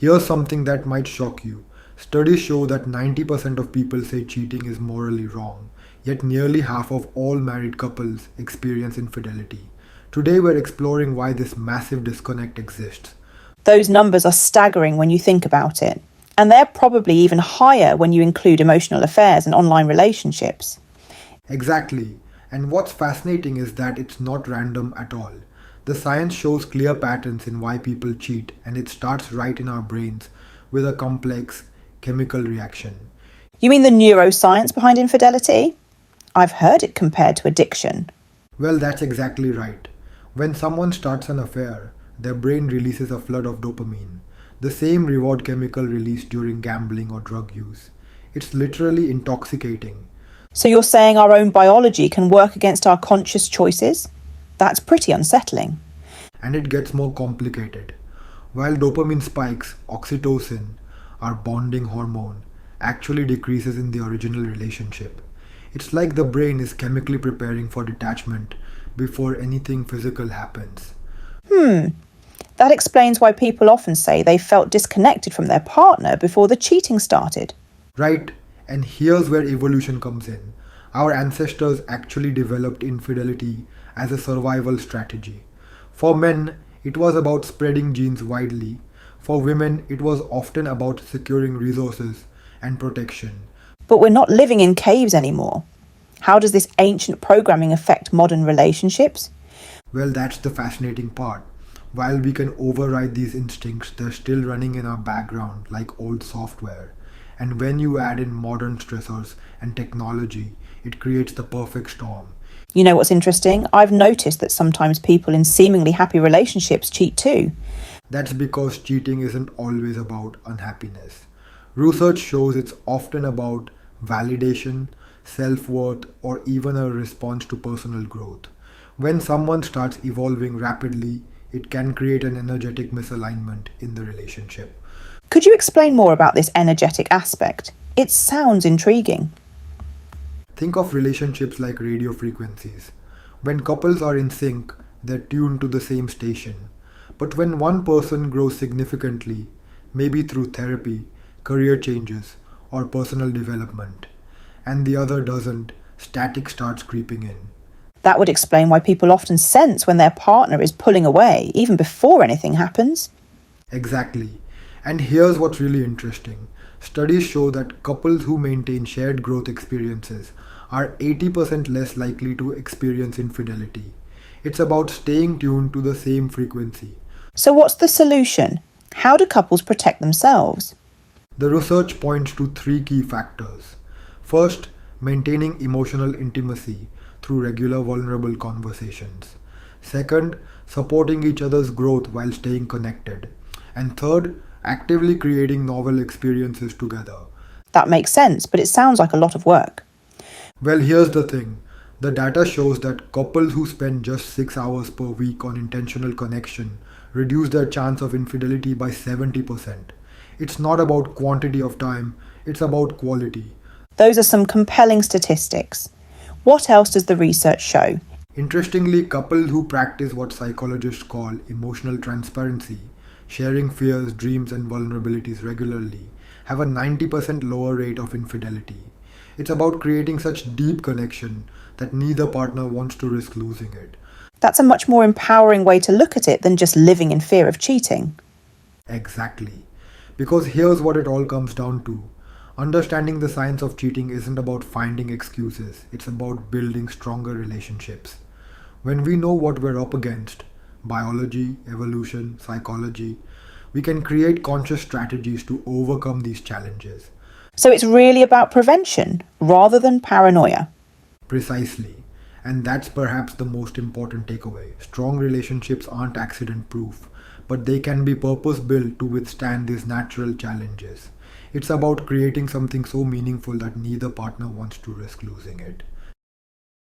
Here's something that might shock you. Studies show that 90% of people say cheating is morally wrong, yet nearly half of all married couples experience infidelity. Today we're exploring why this massive disconnect exists. Those numbers are staggering when you think about it. And they're probably even higher when you include emotional affairs and online relationships. Exactly. And what's fascinating is that it's not random at all. The science shows clear patterns in why people cheat, and it starts right in our brains with a complex chemical reaction. You mean the neuroscience behind infidelity? I've heard it compared to addiction. Well, that's exactly right. When someone starts an affair, their brain releases a flood of dopamine, the same reward chemical released during gambling or drug use. It's literally intoxicating. So you're saying our own biology can work against our conscious choices? That's pretty unsettling. And it gets more complicated. While dopamine spikes, oxytocin, our bonding hormone, actually decreases in the original relationship. It's like the brain is chemically preparing for detachment before anything physical happens. That explains why people often say they felt disconnected from their partner before the cheating started. Right? And here's where evolution comes in. Our ancestors actually developed infidelity as a survival strategy. For men, it was about spreading genes widely. For women, it was often about securing resources and protection. But we're not living in caves anymore. How does this ancient programming affect modern relationships? Well, that's the fascinating part. While we can override these instincts, they're still running in our background like old software. And when you add in modern stressors and technology, it creates the perfect storm. You know what's interesting? I've noticed that sometimes people in seemingly happy relationships cheat too. That's because cheating isn't always about unhappiness. Research shows it's often about validation, self worth, or even a response to personal growth. When someone starts evolving rapidly, it can create an energetic misalignment in the relationship. Could you explain more about this energetic aspect? It sounds intriguing. Think of relationships like radio frequencies. When couples are in sync, they're tuned to the same station. But when one person grows significantly, maybe through therapy, career changes, or personal development, and the other doesn't, static starts creeping in. That would explain why people often sense when their partner is pulling away, even before anything happens. Exactly. And here's what's really interesting. Studies show that couples who maintain shared growth experiences are 80% less likely to experience infidelity. It's about staying tuned to the same frequency. So what's the solution? How do couples protect themselves? The research points to three key factors. First, maintaining emotional intimacy through regular vulnerable conversations. Second, supporting each other's growth while staying connected. And third, actively creating novel experiences together. That makes sense, but it sounds like a lot of work. Well, here's the thing. The data shows that couples who spend just 6 hours per week on intentional connection reduce their chance of infidelity by 70%. It's not about quantity of time, it's about quality. Those are some compelling statistics. What else does the research show? Interestingly, couples who practice what psychologists call emotional transparency, sharing fears, dreams, and vulnerabilities regularly, have a 90% lower rate of infidelity. It's about creating such deep connection that neither partner wants to risk losing it. That's a much more empowering way to look at it than just living in fear of cheating. Exactly. Because here's what it all comes down to. Understanding the science of cheating isn't about finding excuses, it's about building stronger relationships. When we know what we're up against, biology, evolution, psychology, we can create conscious strategies to overcome these challenges. So it's really about prevention rather than paranoia. Precisely. And that's perhaps the most important takeaway. Strong relationships aren't accident proof, but they can be purpose built to withstand these natural challenges. It's about creating something so meaningful that neither partner wants to risk losing it.